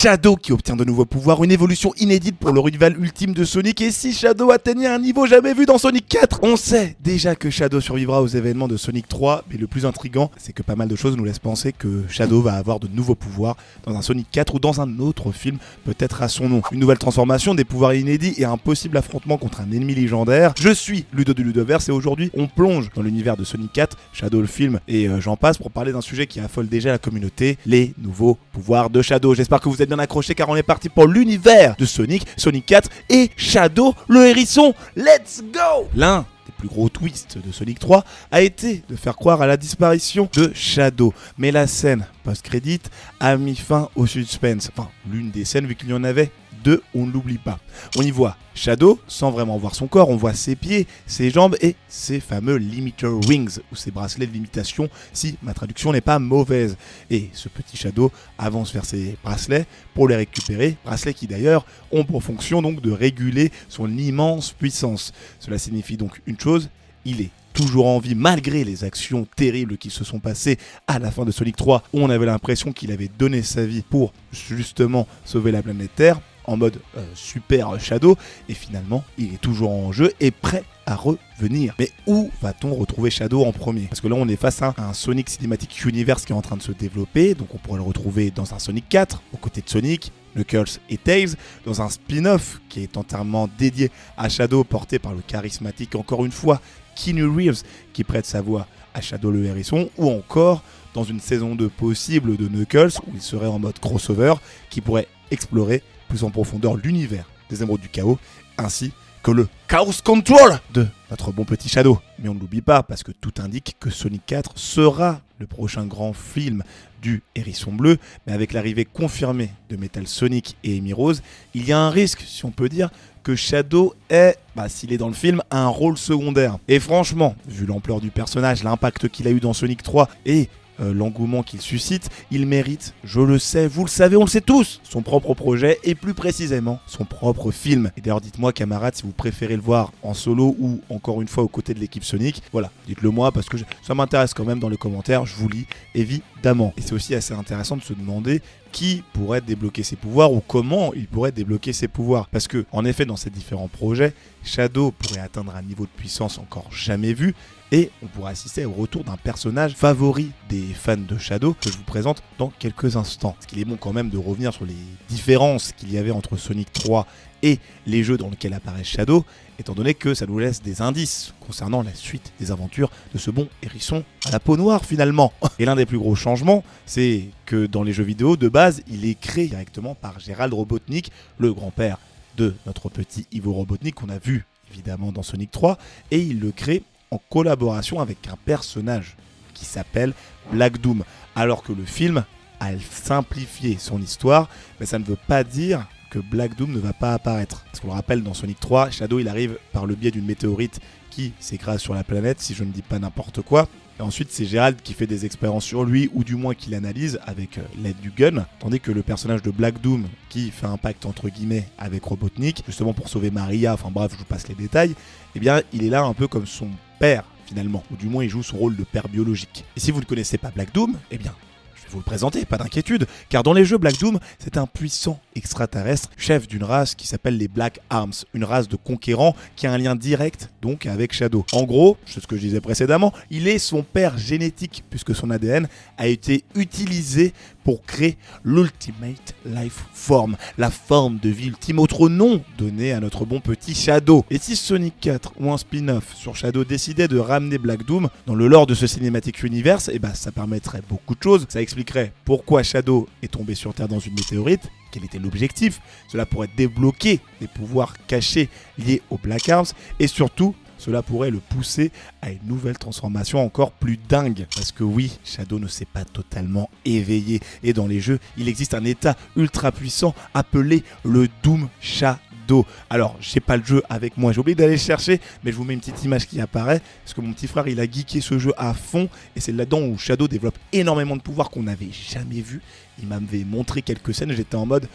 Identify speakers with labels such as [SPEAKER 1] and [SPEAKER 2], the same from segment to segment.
[SPEAKER 1] Shadow qui obtient de nouveaux pouvoirs, une évolution inédite pour le rival ultime de Sonic. Et si Shadow atteignait un niveau jamais vu dans Sonic 4, on sait déjà que Shadow survivra aux événements de Sonic 3. Mais le plus intriguant, c'est que pas mal de choses nous laissent penser que Shadow va avoir de nouveaux pouvoirs dans un Sonic 4 ou dans un autre film, peut-être à son nom. Une nouvelle transformation, des pouvoirs inédits et un possible affrontement contre un ennemi légendaire. Je suis Ludo du Ludoverse et aujourd'hui on plonge dans l'univers de Sonic 4, Shadow le film et j'en passe pour parler d'un sujet qui affole déjà la communauté, les nouveaux pouvoirs de Shadow. J'espère que vous êtes bien accrochés car on est parti pour l'univers de Sonic 4 et Shadow le hérisson. Let's go! L'un des plus gros twists de Sonic 3 a été de faire croire à la disparition de Shadow. Mais la scène post-crédit a mis fin au suspense. Enfin, l'une des scènes vu qu'il y en avait deux, on ne l'oublie pas. On y voit Shadow sans vraiment voir son corps, on voit ses pieds, ses jambes et ses fameux limiter rings ou ses bracelets de limitation si ma traduction n'est pas mauvaise. Et ce petit Shadow avance vers ses bracelets pour les récupérer, bracelets qui d'ailleurs ont pour fonction donc de réguler son immense puissance. Cela signifie donc une chose, il est toujours en vie malgré les actions terribles qui se sont passées à la fin de Sonic 3 où on avait l'impression qu'il avait donné sa vie pour justement sauver la planète Terre en mode super Shadow, et finalement il est toujours en jeu et prêt à revenir. Mais où va-t-on retrouver Shadow en premier? Parce que là on est face à un Sonic Cinematic Universe qui est en train de se développer, donc on pourrait le retrouver dans un Sonic 4 aux côtés de Sonic, Knuckles et Tails, dans un spin-off qui est entièrement dédié à Shadow porté par le charismatique encore une fois Keanu Reeves qui prête sa voix à Shadow le hérisson, ou encore dans une saison 2 possible de Knuckles où il serait en mode crossover qui pourrait explorer plus en profondeur l'univers des Émeraudes du Chaos ainsi que le Chaos Control de notre bon petit Shadow. Mais on ne l'oublie pas parce que tout indique que Sonic 4 sera le prochain grand film du Hérisson Bleu, mais avec l'arrivée confirmée de Metal Sonic et Amy Rose, il y a un risque, si on peut dire, que Shadow ait, s'il est dans le film, un rôle secondaire. Et franchement, vu l'ampleur du personnage, l'impact qu'il a eu dans Sonic 3 et l'engouement qu'il suscite, il mérite, je le sais, vous le savez, on le sait tous, son propre projet et plus précisément son propre film. Et d'ailleurs dites-moi camarades si vous préférez le voir en solo ou encore une fois aux côtés de l'équipe Sonic. Voilà, dites-le moi parce que ça m'intéresse quand même dans les commentaires, je vous lis évidemment. Et c'est aussi assez intéressant de se demander qui pourrait débloquer ses pouvoirs ou comment il pourrait débloquer ses pouvoirs. Parce que, en effet, dans ces différents projets, Shadow pourrait atteindre un niveau de puissance encore jamais vu et on pourrait assister au retour d'un personnage favori des fans de Shadow que je vous présente dans quelques instants. Parce qu'il est bon quand même de revenir sur les différences qu'il y avait entre Sonic 3 et les jeux dans lesquels apparaît Shadow, étant donné que ça nous laisse des indices concernant la suite des aventures de ce bon hérisson à la peau noire finalement. Et l'un des plus gros changements, c'est que dans les jeux vidéo, de base, il est créé directement par Gérald Robotnik, le grand-père de notre petit Ivo Robotnik qu'on a vu évidemment dans Sonic 3, et il le crée en collaboration avec un personnage qui s'appelle Black Doom. Alors que le film a simplifié son histoire, mais ça ne veut pas dire que Black Doom ne va pas apparaître. Parce qu'on le rappelle, dans Sonic 3, Shadow il arrive par le biais d'une météorite qui s'écrase sur la planète, si je ne dis pas n'importe quoi. Et ensuite, c'est Gérald qui fait des expériences sur lui, ou du moins qui l'analyse avec l'aide du gun. Tandis que le personnage de Black Doom, qui fait un pacte entre guillemets avec Robotnik, justement pour sauver Maria, enfin bref, je vous passe les détails, eh bien, il est là un peu comme son père, finalement. Ou du moins, il joue son rôle de père biologique. Et si vous ne connaissez pas Black Doom, eh bien, je vais vous le présenter, pas d'inquiétude, car dans les jeux Black Doom, c'est un puissant extraterrestre, chef d'une race qui s'appelle les Black Arms, une race de conquérants qui a un lien direct donc avec Shadow. En gros, c'est ce que je disais précédemment, il est son père génétique puisque son ADN a été utilisé pour créer l'Ultimate Life Form, la forme de vie ultime, autre nom donné à notre bon petit Shadow. Et si Sonic 4 ou un spin-off sur Shadow décidait de ramener Black Doom dans le lore de ce Cinematic Universe, et ça permettrait beaucoup de choses. Ça expliquerait pourquoi Shadow est tombé sur Terre dans une météorite, quel était l'objectif, cela pourrait débloquer des pouvoirs cachés liés aux Black Arms, et surtout, cela pourrait le pousser à une nouvelle transformation encore plus dingue. Parce que oui, Shadow ne s'est pas totalement éveillé, et dans les jeux, il existe un état ultra puissant appelé le Doom Shadow. Alors, j'ai pas le jeu avec moi, j'ai oublié d'aller le chercher, mais je vous mets une petite image qui apparaît, parce que mon petit frère, il a geeké ce jeu à fond, et c'est là-dedans où Shadow développe énormément de pouvoirs qu'on n'avait jamais vu. il m'avait montré quelques scènes, j'étais en mode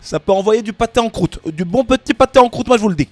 [SPEAKER 1] ça peut envoyer du pâté en croûte, du bon petit pâté en croûte, moi je vous le dis.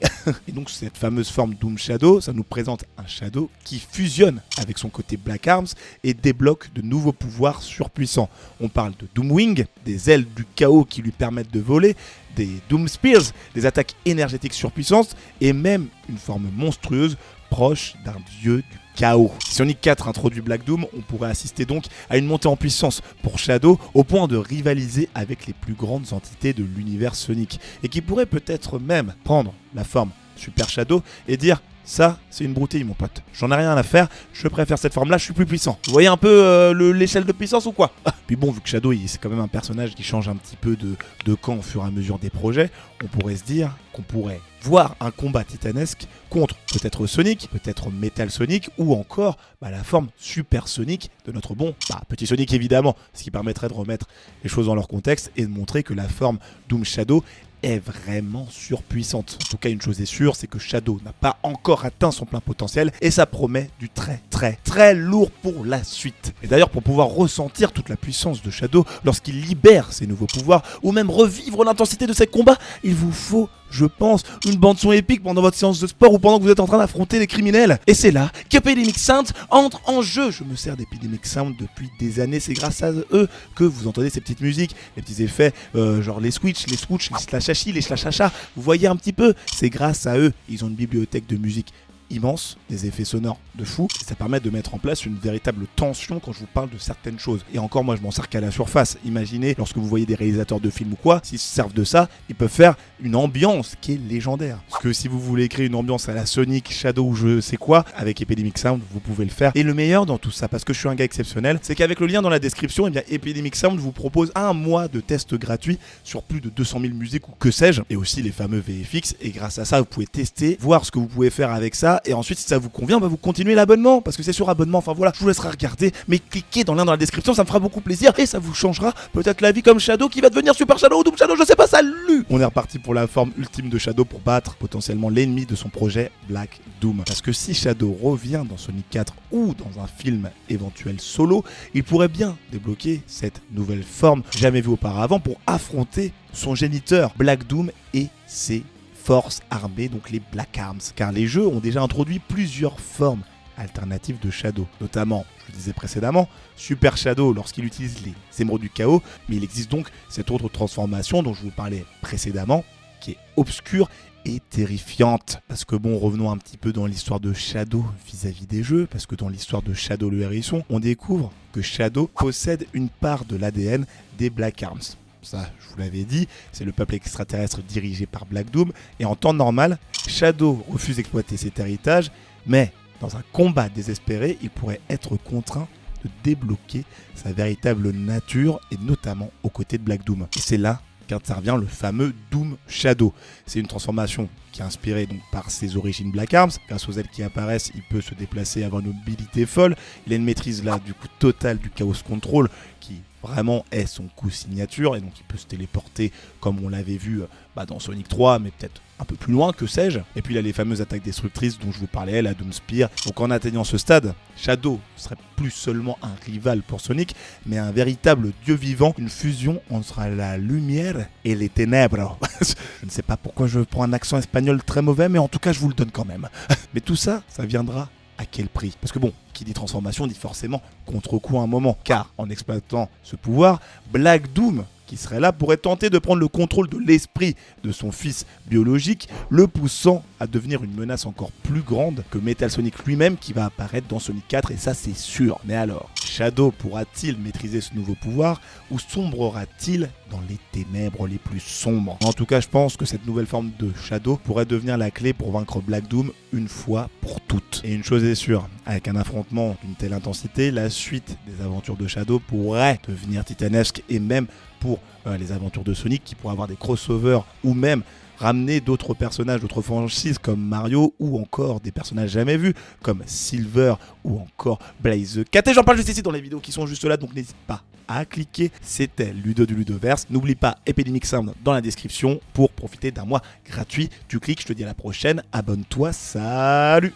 [SPEAKER 1] Et donc cette fameuse forme Doom Shadow, ça nous présente un Shadow qui fusionne avec son côté Black Arms et débloque de nouveaux pouvoirs surpuissants. On parle de Doomwing, des ailes du chaos qui lui permettent de voler, des Doom Spears, des attaques énergétiques surpuissantes et même une forme monstrueuse proche d'un dieu du chaos. Si Sonic 4 introduit Black Doom, on pourrait assister donc à une montée en puissance pour Shadow au point de rivaliser avec les plus grandes entités de l'univers Sonic et qui pourrait peut-être même prendre la forme Super Shadow et dire ça, c'est une broutille, mon pote. J'en ai rien à faire, je préfère cette forme-là, je suis plus puissant. Vous voyez un peu l'échelle de puissance ou quoi? Puis bon, vu que Shadow, c'est quand même un personnage qui change un petit peu de camp au fur et à mesure des projets, on pourrait se dire qu'on pourrait voir un combat titanesque contre peut-être Sonic, peut-être Metal Sonic, ou encore la forme Super Sonic de notre bon petit Sonic évidemment, ce qui permettrait de remettre les choses dans leur contexte et de montrer que la forme Doom Shadow est vraiment surpuissante. En tout cas, une chose est sûre, c'est que Shadow n'a pas encore atteint son plein potentiel et ça promet du très lourd pour la suite. Et d'ailleurs, pour pouvoir ressentir toute la puissance de Shadow lorsqu'il libère ses nouveaux pouvoirs ou même revivre l'intensité de ses combats, il vous faut, je pense, une bande-son épique pendant votre séance de sport ou pendant que vous êtes en train d'affronter les criminels. Et c'est là qu'Epidemic Sound entre en jeu. Je me sers d'Epidemic Sound depuis des années. C'est grâce à eux que vous entendez ces petites musiques, les petits effets, genre les switch, les swoosh, les slash-hachi, les slash-hacha. Vous voyez un petit peu, c'est grâce à eux. Ils ont une bibliothèque de musique immense, des effets sonores de fou, et ça permet de mettre en place une véritable tension quand je vous parle de certaines choses. Et encore, moi je m'en sers qu'à la surface. Imaginez, lorsque vous voyez des réalisateurs de films ou quoi, s'ils se servent de ça, ils peuvent faire une ambiance qui est légendaire. Parce que si vous voulez créer une ambiance à la Sonic, Shadow ou je sais quoi, avec Epidemic Sound, vous pouvez le faire. Et le meilleur dans tout ça, parce que je suis un gars exceptionnel, c'est qu'avec le lien dans la description, Epidemic Sound vous propose un mois de test gratuit sur plus de 200 000 musiques ou que sais-je, et aussi les fameux VFX, et grâce à ça, vous pouvez tester, voir ce que vous pouvez faire avec ça, et ensuite si ça vous convient, vous continuez l'abonnement, parce que c'est sur abonnement, enfin voilà, je vous laisserai regarder, mais cliquez dans le lien dans la description, ça me fera beaucoup plaisir, et ça vous changera peut-être la vie comme Shadow qui va devenir Super Shadow ou Doom Shadow, je sais pas, salut. On est reparti pour la forme ultime de Shadow pour battre potentiellement l'ennemi de son projet Black Doom. Parce que si Shadow revient dans Sonic 4 ou dans un film éventuel solo, il pourrait bien débloquer cette nouvelle forme jamais vue auparavant pour affronter son géniteur Black Doom et ses forces armées, donc les Black Arms. Car les jeux ont déjà introduit plusieurs formes alternatives de Shadow, notamment, je le disais précédemment, Super Shadow lorsqu'il utilise les émeraudes du chaos, mais il existe donc cette autre transformation dont je vous parlais précédemment, qui est obscure et terrifiante. Parce que bon, revenons un petit peu dans l'histoire de Shadow vis-à-vis des jeux, parce que dans l'histoire de Shadow le hérisson, on découvre que Shadow possède une part de l'ADN des Black Arms. Ça, je vous l'avais dit, c'est le peuple extraterrestre dirigé par Black Doom, et en temps normal, Shadow refuse d'exploiter cet héritage, mais dans un combat désespéré, il pourrait être contraint de débloquer sa véritable nature, et notamment aux côtés de Black Doom. Et c'est là qu'intervient le fameux Doom Shadow. C'est une transformation qui est inspirée donc par ses origines Black Arms. Grâce aux ailes qui apparaissent, il peut se déplacer, avoir une mobilité folle. Il a une maîtrise là du coup totale du Chaos Control qui vraiment est son coup signature, et donc il peut se téléporter comme on l'avait vu dans Sonic 3, mais peut-être un peu plus loin, que sais-je. Et puis il a les fameuses attaques destructrices dont je vous parlais, la Doom Spear. Donc en atteignant ce stade, Shadow serait plus seulement un rival pour Sonic, mais un véritable dieu vivant, une fusion entre la lumière et les ténèbres. Je ne sais pas pourquoi je prends un accent espagnol très mauvais, mais en tout cas je vous le donne quand même. Mais tout ça, ça viendra à quel prix? Parce que bon, qui dit transformation dit forcément contre-coup à un moment. Car en exploitant ce pouvoir, Black Doom, qui serait là, pourrait tenter de prendre le contrôle de l'esprit de son fils biologique, le poussant à devenir une menace encore plus grande que Metal Sonic lui-même qui va apparaître dans Sonic 4, et ça c'est sûr. Mais alors, Shadow pourra-t-il maîtriser ce nouveau pouvoir ou sombrera-t-il dans les ténèbres les plus sombres? En tout cas, je pense que cette nouvelle forme de Shadow pourrait devenir la clé pour vaincre Black Doom une fois pour toutes. Et une chose est sûre, avec un affrontement d'une telle intensité, la suite des aventures de Shadow pourrait devenir titanesque, et même pour les aventures de Sonic qui pourraient avoir des crossovers ou même ramener d'autres personnages, d'autres franchises comme Mario, ou encore des personnages jamais vus comme Silver ou encore Blaze the Cat. Et j'en parle juste ici dans les vidéos qui sont juste là, donc n'hésite pas à cliquer. C'était Ludo du Ludoverse. N'oublie pas Epidemic Sound dans la description pour profiter d'un mois gratuit. Tu cliques, je te dis à la prochaine, abonne-toi, salut!